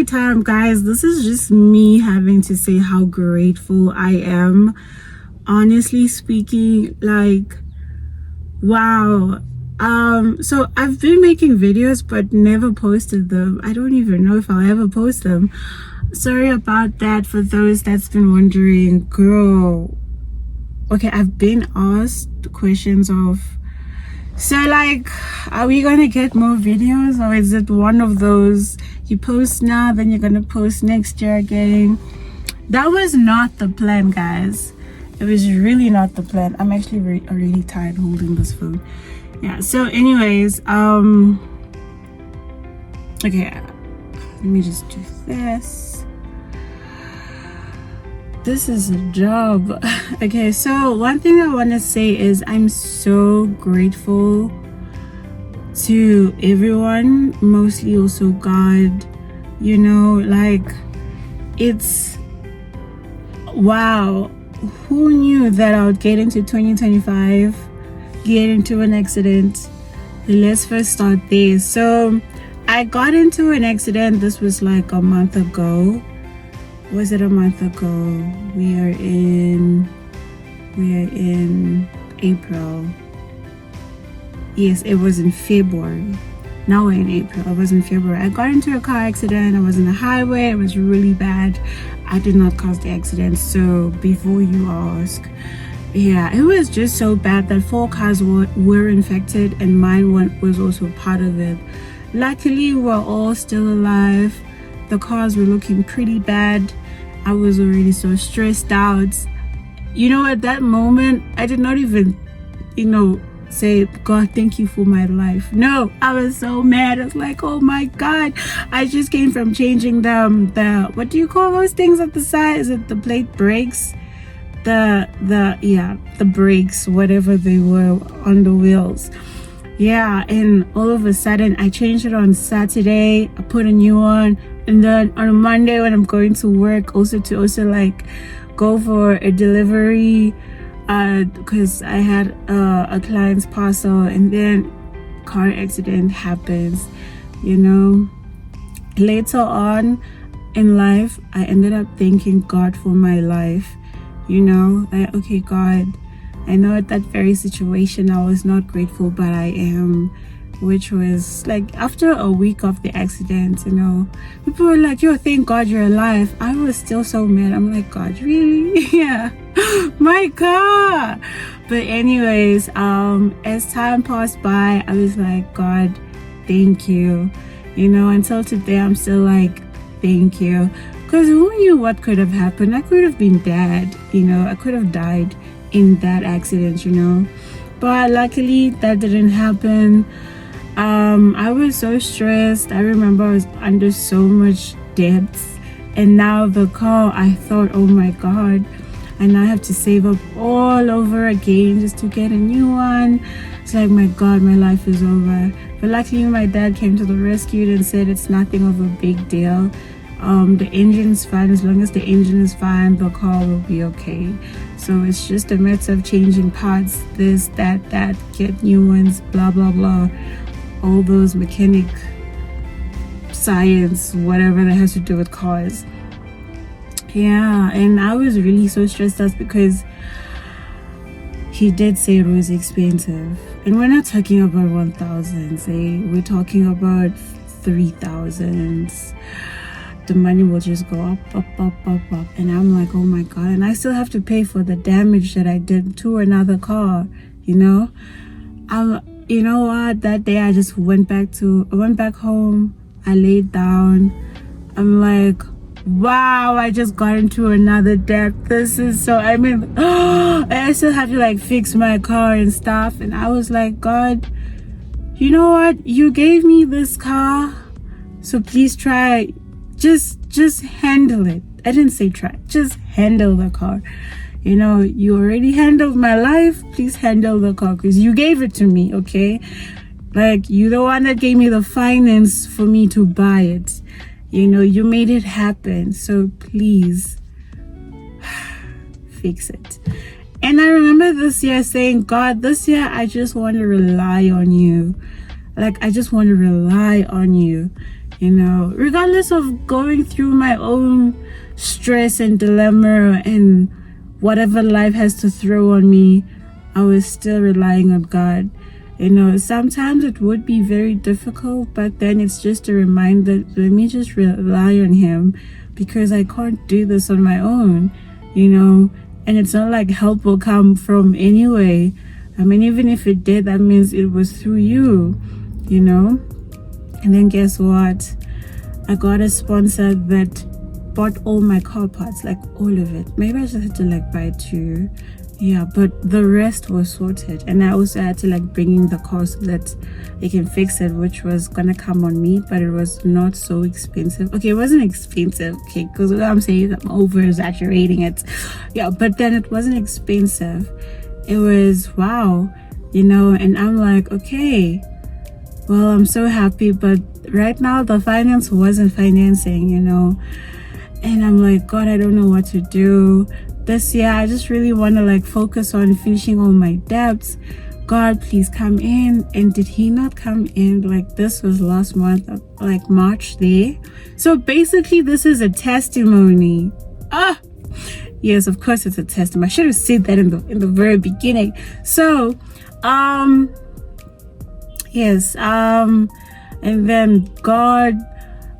story time, guys. This is just me having to say how grateful I am. Honestly speaking, like, wow. So I've been making videos but never posted them. I don't even know if I'll ever post them. Sorry about that for those that's been wondering. Girl, okay, I've been asked questions of, so like, are we gonna get more videos, or is it one of those you post now then you're gonna post next year again? That was not the plan, guys. It was really not the plan. I'm actually really tired holding this phone. Yeah, so anyways, okay, let me just do this. This is a job. Okay, so one thing I want to say is I'm so grateful to everyone, mostly also God. You know, like, it's wow. Who knew that I would get into 2025, get into an accident? Let's first start there. So I got into an accident. This was like a month ago. Was it a month ago? We are in April. Yes, it was in February. Now we're in April. It was in February. I got into a car accident. I was in the highway. It was really bad. I did not cause the accident. So before you ask, yeah, it was just so bad that 4 cars were infected, and mine was also part of it. Luckily, we're all still alive. The cars were looking pretty bad. I was already so stressed out. You know, at that moment, I did not even, say, God, thank you for my life. No, I was so mad. I was like, oh my God. I just came from changing the what do you call those things at the side? Is it the plate brakes? The brakes, whatever they were on the wheels. Yeah, and all of a sudden I changed it on Saturday. I put a new one, and then on a Monday when I'm going to work, also like go for a delivery, because I had a client's parcel, and then car accident happens. Later on in life, I ended up thanking God for my life. Like, okay, God, I know at that very situation I was not grateful, but I am, which was like after a week of the accident. People were like, yo, thank God you're alive. I was still so mad. I'm like, God, really? Yeah, my car. But anyways, as time passed by, I was like, God, thank you. Until today I'm still like, thank you, because who knew what could have happened? I could have been dead. I could have died in that accident, but luckily that didn't happen. I was so stressed. I remember I was under so much debt, and now the car, I thought, oh my God, I now have to save up all over again just to get a new one. It's like, my God, my life is over. But luckily my dad came to the rescue and said it's nothing of a big deal. The engine's fine. As long as the engine is fine, the car will be okay. So it's just a matter of changing parts, this, that, get new ones, blah, blah, blah. All those mechanic science, whatever that has to do with cars. Yeah, and I was really so stressed out because he did say it was expensive. And we're not talking about 1,000, we're talking about 3,000s. The money will just go up. And I'm like, oh my God. And I still have to pay for the damage that I did to another car, You know what? That day I just went back home. I laid down. I'm like, wow, I just got into another debt. This is so, I still have to like fix my car and stuff. And I was like, God, you know what? You gave me this car, so please try. Just handle it. I didn't say try. Just handle the car. You already handled my life. Please handle the car, because you gave it to me, okay? Like, you're the one that gave me the finance for me to buy it. You made it happen. So please fix it. And I remember this year saying, God, this year I just want to rely on you. Like, I just want to rely on you. you know, regardless of going through my own stress and dilemma and whatever life has to throw on me, I was still relying on God. You know, sometimes it would be very difficult, but then it's just a reminder, let me just rely on Him, because I can't do this on my own, you know, and it's not like help will come from anyway. I mean, even if it did, that means it was through you, you know. And then guess what? I got a sponsor that bought all my car parts, like all of it. Maybe I just had to like buy 2. Yeah, but the rest was sorted. And I also had to like bring in the car so that they can fix it, which was gonna come on me, but it was not so expensive. Okay, it wasn't expensive, okay, because what I'm saying is I'm over exaggerating it. Yeah, but then it wasn't expensive. It was wow, you know. And I'm like, okay, well, I'm so happy, but right now the finance wasn't financing, you know. And I'm like, God, I don't know what to do this year. I just really want to like focus on finishing all my debts. God, please come in. And did He not come in? Like, this was last month, like March there. So basically this is a testimony. Yes, of course it's a testimony. I should have said that in the very beginning. So yes, and then God,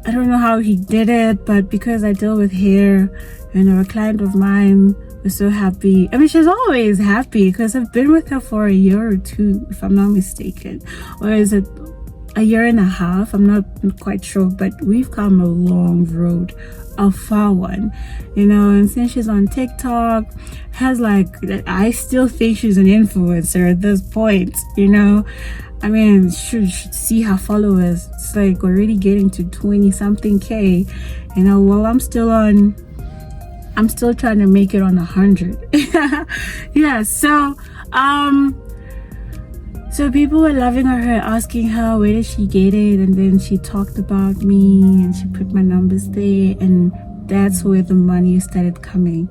I don't know how He did it, but because I deal with hair, you know, a client of mine was so happy. I mean, she's always happy because I've been with her for a year or 2, if I'm not mistaken. Or is it a year and a half? I'm not quite sure, but we've come a long road, a far one, you know. And since she's on TikTok, has like, I still think she's an influencer at this point, you know. I mean, should see her followers. It's like already getting to 20 something K, you know. Well, I'm still trying to make it on 100. Yeah, so people were loving her, asking her where did she get it, and then she talked about me and she put my numbers there, and that's where the money started coming,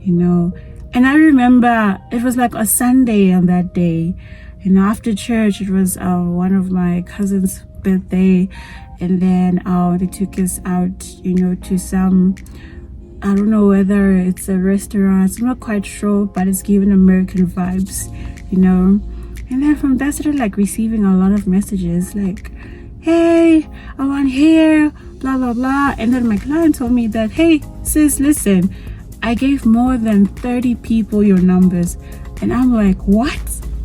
you know. And I remember it was like a Sunday on that day, you know, after church. It was one of my cousin's birthday, and then they took us out, you know, to some, I don't know whether it's a restaurant, I'm not quite sure, but it's given American vibes, you know. And then from that, I started like receiving a lot of messages like, hey, I want hair, blah blah blah. And then my client told me that, hey sis, listen, I gave more than 30 people your numbers. And I'm like, what?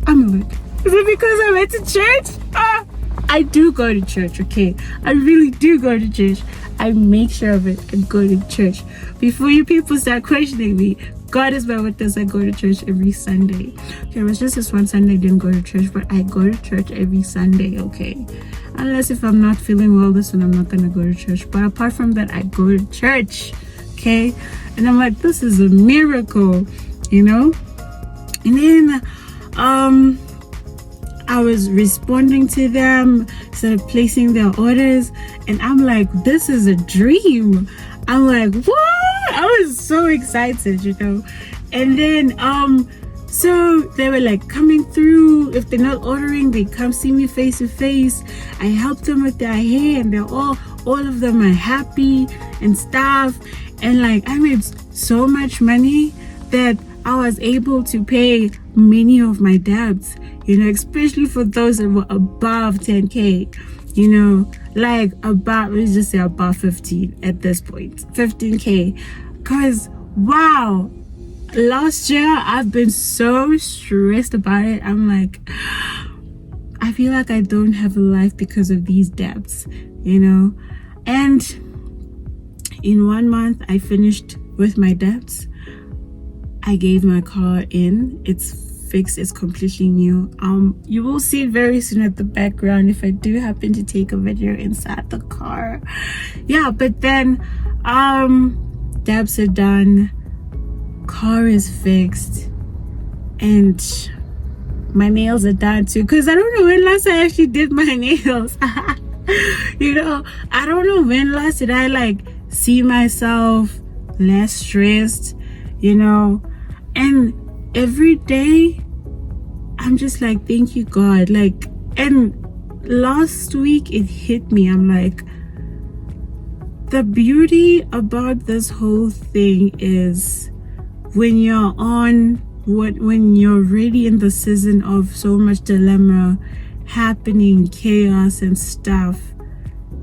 I'm like, is it because I went to church? I do go to church, okay? I really do go to church. I make sure of it and go to church. Before you people start questioning me, God is my witness, I go to church every Sunday. Okay, it was just this one Sunday I didn't go to church, but I go to church every Sunday, okay? Unless if I'm not feeling well this one, I'm not gonna go to church. But apart from that, I go to church, okay? And I'm like, this is a miracle, you know? And then I was responding to them, started placing their orders, and I'm like, this is a dream. I'm like, what? I was so excited, you know. And then so they were like coming through. If they're not ordering, they come see me face to face. I helped them with their hair, and they're all of them are happy and stuff. And like, I made so much money that I was able to pay many of my debts, you know, especially for those that were above 10K, you know, like about, let's just say about 15 at this point, 15K. Because wow, last year I've been so stressed about it. I'm like, I feel like I don't have a life because of these debts, you know. And in 1 month I finished with my debts. I gave my car in. It's fixed. It's completely new. You will see it very soon at the background if I do happen to take a video inside the car. Yeah, but then debts are done, car is fixed, and my nails are done too, because I don't know when last I actually did my nails. You know, I don't know when last did I like see myself less stressed, you know. And every day I'm just like, thank you God. Like, and last week it hit me. I'm like, the beauty about this whole thing is when you're when you're really in the season of so much dilemma happening, chaos and stuff,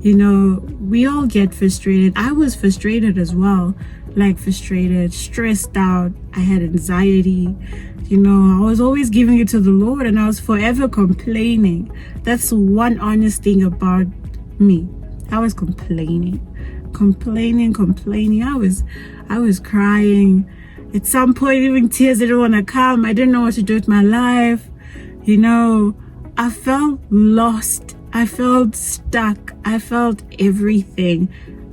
you know, we all get frustrated. I was frustrated as well, like frustrated, stressed out. I had anxiety. You know, I was always giving it to the Lord and I was forever complaining. That's one honest thing about me. I was complaining. I was crying. At some point, even tears didn't want to come. I didn't know what to do with my life. You know, I felt lost. I felt stuck. I felt everything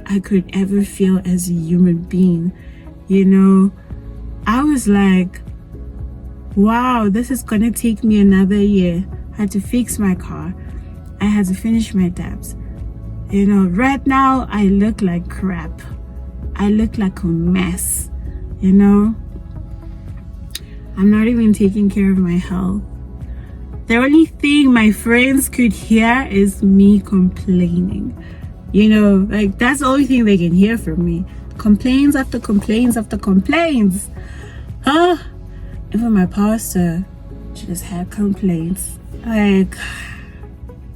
I could ever feel as a human being. You know, I was like, wow, this is gonna take me another year. I had to fix my car. I had to finish my debts. You know, right now I look like crap. I look like a mess. You know, I'm not even taking care of my health. The only thing my friends could hear is me complaining. You know, like that's the only thing they can hear from me. Complaints after complaints after complaints. Huh? Even my pastor just had complaints. Like,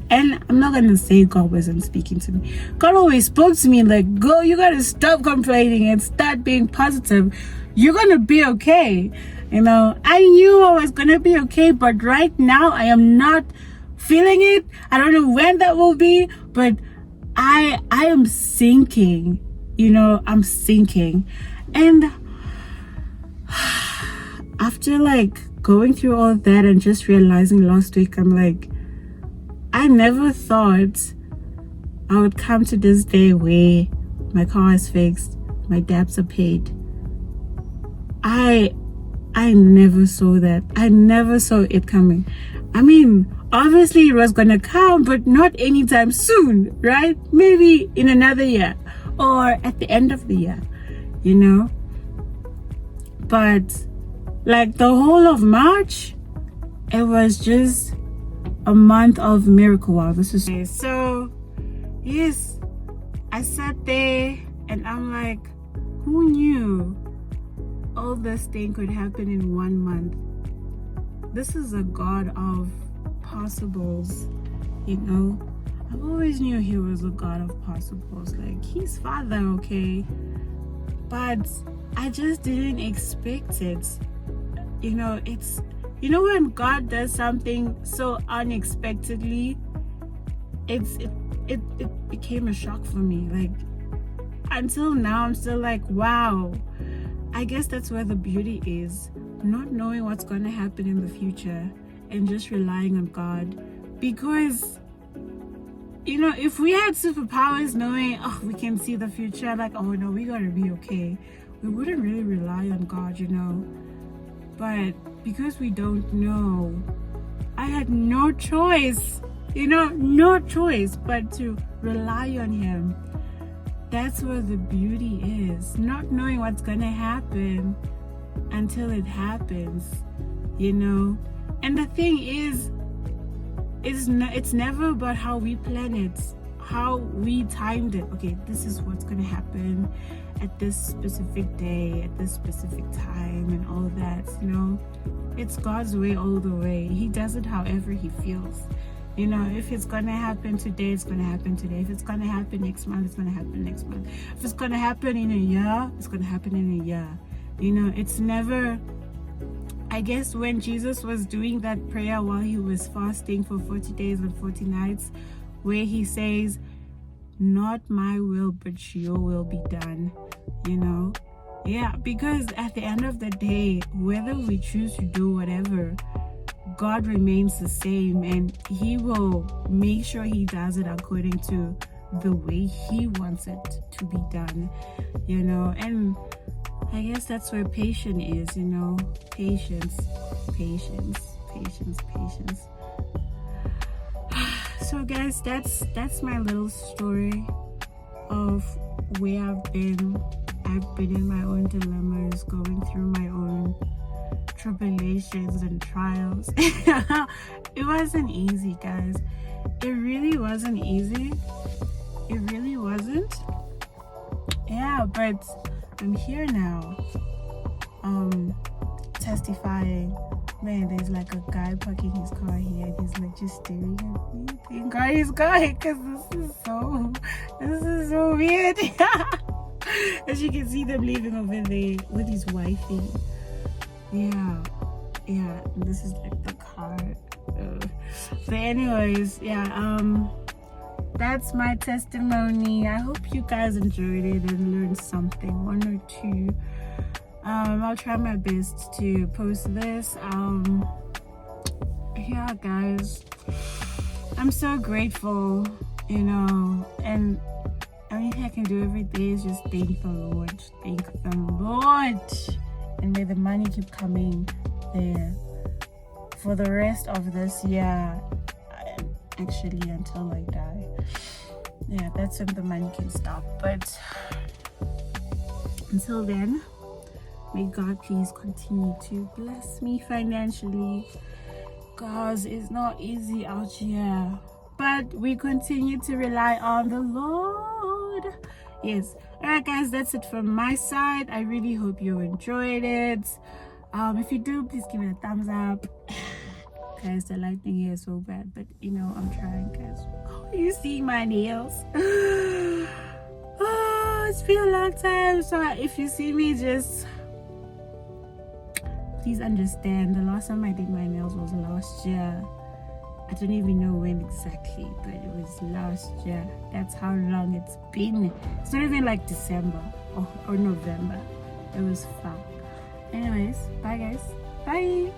and I'm not gonna say God wasn't speaking to me. God always spoke to me like, go, you gotta stop complaining and start being positive. You're gonna be okay. You know, I knew I was gonna be okay, but right now I am not feeling it. I don't know when that will be, but I am sinking. You know, I'm sinking. And after like going through all that and just realizing last week, I'm like, I never thought I would come to this day where my car is fixed, my debts are paid. I never saw that. I never saw it coming. I mean, obviously it was gonna come, but not anytime soon, right? Maybe in another year or at the end of the year, you know? But like the whole of March, it was just a month of miracle. Wow, this is so. Yes, I sat there and I'm like, who knew all this thing could happen in 1 month? This is a God of possibles, you know. I've always knew he was a God of possibles. Like, he's Father, okay, but I just didn't expect it. You know, it's, you know, when God does something so unexpectedly, it became a shock for me. Like, until now I'm still like, wow. I guess that's where the beauty is, not knowing what's going to happen in the future and just relying on God. Because, you know, if we had superpowers knowing, oh, we can see the future, like, oh no, we gotta be okay, we wouldn't really rely on God, you know. But because we don't know, I had no choice, you know, no choice but to rely on him. That's where the beauty is, not knowing what's gonna happen until it happens, you know. And the thing is, it's never about how we plan it, how we timed it. Okay, this is what's gonna happen at this specific day, at this specific time, and all that, you know. It's God's way all the way. He does it however he feels. You know, if it's gonna happen today, it's gonna happen today. If it's gonna happen next month, it's gonna happen next month. If it's gonna happen in a year, it's gonna happen in a year. You know, it's never, I guess when Jesus was doing that prayer while he was fasting for 40 days and 40 nights, where he says, not my will, but your will be done, you know. Yeah, because at the end of the day, whether we choose to do whatever, God remains the same, and he will make sure he does it according to the way he wants it to be done, you know. And I guess that's where patience is, you know. Patience. So guys, that's my little story of where I've been in my own dilemmas, going through my own tribulations and trials. It wasn't easy, guys. It really wasn't easy. It really wasn't. Yeah, but I'm here now, testifying. Man, there's like a guy parking his car here and he's like just staring at me. Thank God he's going, because this is so weird. As you can see them leaving over there with his wifey. Yeah, this is like the car. So anyways, that's my testimony. I hope you guys enjoyed it and learned something, one or two. I'll try my best to post this. Yeah, guys, I'm so grateful, and only thing I can do every day is just thank the Lord. Thank the Lord. And may the money keep coming there for the rest of this year, actually until I die. Yeah, that's when the money can stop. But until then, may God please continue to bless me financially, because it's not easy out here. But we continue to rely on the Lord. Yes. Alright guys, that's it from my side. I really hope you enjoyed it. If you do, please give it a thumbs up. Guys, the lighting here is so bad, but I'm trying, guys. Oh, you see my nails? Oh, it's been a long time. So if you see me, just please understand. The last time I did my nails was last year. I don't even know when exactly, but it was last year. That's how long it's been. It's not even like December or November. It was fun. Anyways, bye guys. Bye.